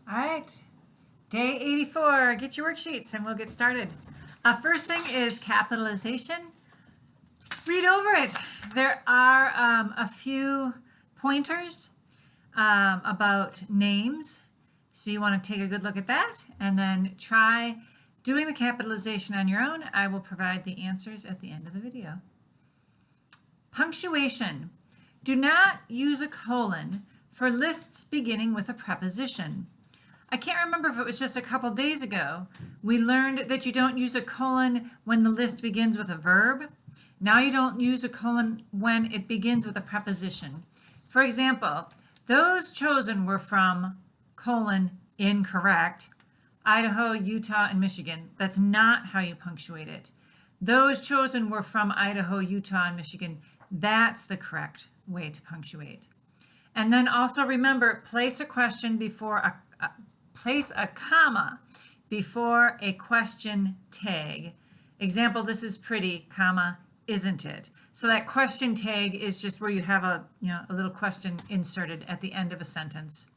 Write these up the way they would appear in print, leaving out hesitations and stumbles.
All right, day 84, get your worksheets and we'll get started. First thing is capitalization. Read over it. There are a few pointers about names, so you want to take a good look at that and then try doing the capitalization on your own. I will provide the answers at the end of the video. Punctuation. Do not use a colon for lists beginning with a preposition. I can't remember if it was just a couple days ago. We learned that you don't use a colon when the list begins with a verb. Now you don't use a colon when it begins with a preposition. For example, those chosen were from colon incorrect, Idaho, Utah, and Michigan. That's not how you punctuate it. Those chosen were from Idaho, Utah, and Michigan. That's the correct way to punctuate. And then also remember, place a question before place a comma before a question tag. Example, this is pretty, comma, isn't it? So that question tag is just where you have a little question inserted at the end of a sentence.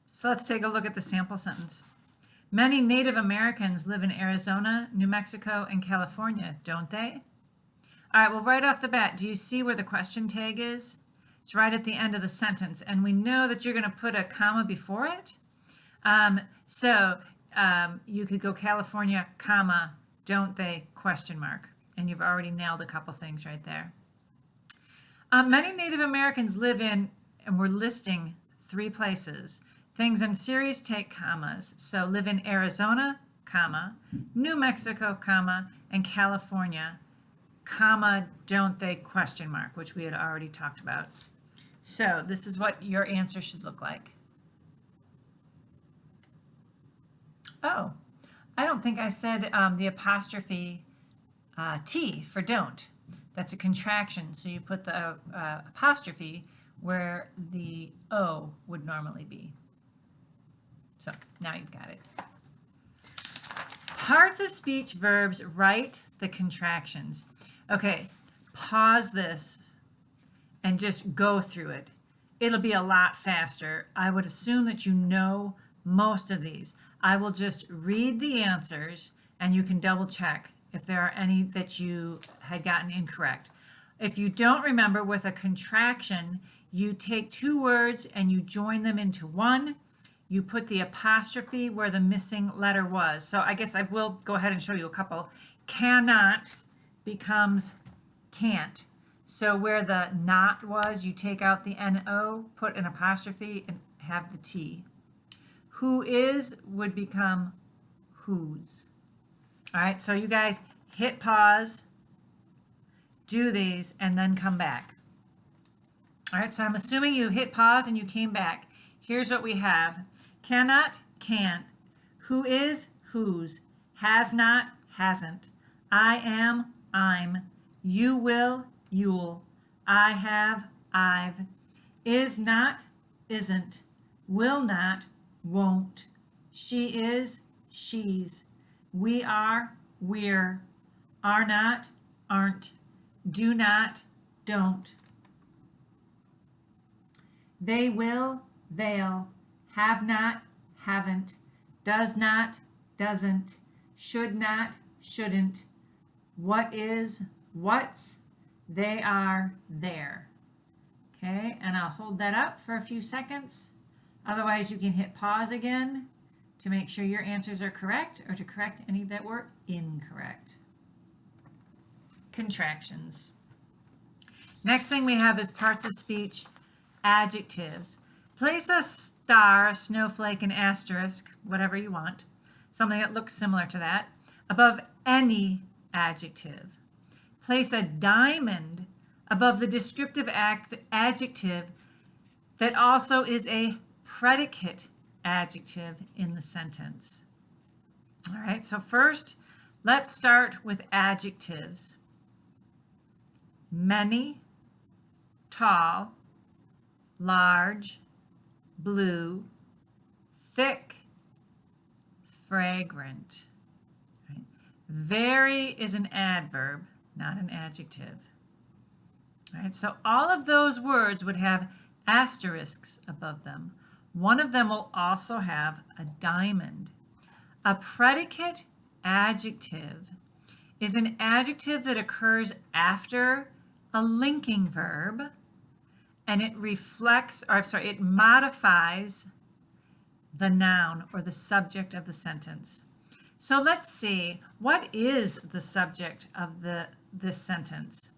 So let's take a look at the sample sentence. Many Native Americans live in Arizona, New Mexico, and California, don't they? All right, well, right off the bat, do you see where the question tag is? It's right at the end of the sentence, and we know that you're going to put a comma before it. You could go California, comma, don't they, question mark, and you've already nailed a couple things right there. Many Native Americans live in, and we're listing 3 places. Things in series take commas, so live in Arizona, comma, New Mexico, comma, and California, comma, don't they, question mark, which we had already talked about. So this is what your answer should look like. Oh, I don't think I said the apostrophe T for don't. That's a contraction, so you put the apostrophe where the O would normally be. So now you've got it. Parts of speech verbs write the contractions. Okay, pause this and just go through it. It'll be a lot faster. I would assume that you know most of these. I will just read the answers and you can double check if there are any that you had gotten incorrect. If you don't remember, with a contraction, you take 2 words and you join them into one. You put the apostrophe where the missing letter was. So I guess I will go ahead and show you a couple. Cannot becomes can't. So where the not was, you take out the N-O, put an apostrophe, and have the T. Who is would become whose. All right, so you guys hit pause, do these, and then come back. All right, so I'm assuming you hit pause and you came back. Here's what we have. Cannot, can't. Who is, whose. Has not, hasn't. I am, I'm. You will, you'll. I have, I've. Is not, isn't. Will not, won't. She is, she's. We are, we're. Are not, aren't. Do not, don't. They will, they'll. Have not, haven't. Does not, doesn't. Should not, shouldn't. What is, what's. They are, there. Okay, and I'll hold that up for a few seconds. Otherwise, you can hit pause again to make sure your answers are correct or to correct any that were incorrect. Contractions. Next thing we have is parts of speech, adjectives. Place a star, a snowflake, an asterisk, whatever you want, something that looks similar to that, above any adjective. Place a diamond above the descriptive adjective that also is a predicate adjective in the sentence. All right, so first, let's start with adjectives. Many, tall, large, blue, thick, fragrant. Right? Very is an adverb, not an adjective. All right, so all of those words would have asterisks above them. One of them will also have a diamond. A predicate adjective is an adjective that occurs after a linking verb, and it it modifies the noun or the subject of the sentence. So let's see, what is the subject of this sentence?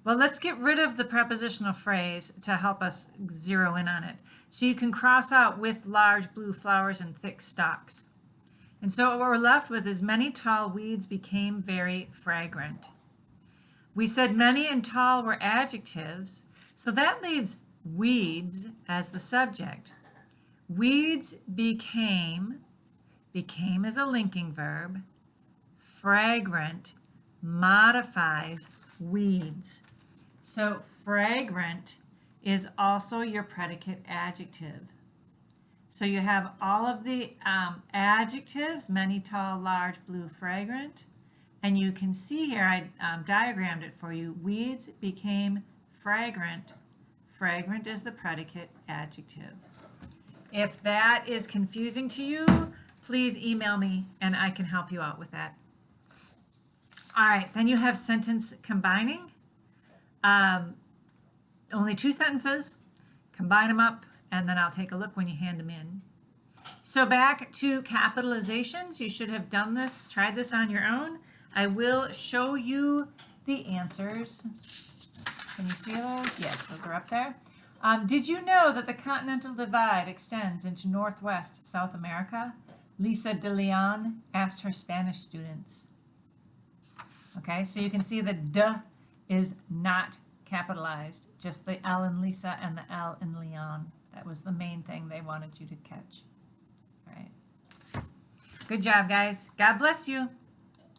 Well, let's get rid of the prepositional phrase to help us zero in on it. So you can cross out with large blue flowers and thick stalks. And so what we're left with is many tall weeds became very fragrant. We said many and tall were adjectives, so that leaves weeds as the subject. Weeds became is a linking verb. Fragrant modifies weeds. So fragrant is also your predicate adjective. So you have all of the adjectives, many, tall, large, blue, fragrant. And you can see here, I diagrammed it for you. Weeds became fragrant. Fragrant is the predicate adjective. If that is confusing to you, please email me and I can help you out with that. All right, then you have sentence combining. Only 2 sentences. Combine them up, and then I'll take a look when you hand them in. So back to capitalizations. You should have done this, tried this on your own. I will show you the answers. Can you see those? Yes, those are up there. Did you know that the continental divide extends into Northwest South America? Lisa de Leon asked her Spanish students. Okay, so you can see the D is not capitalized, just the L in Lisa and the L in Leon. That was the main thing they wanted you to catch. All right. Good job, guys. God bless you.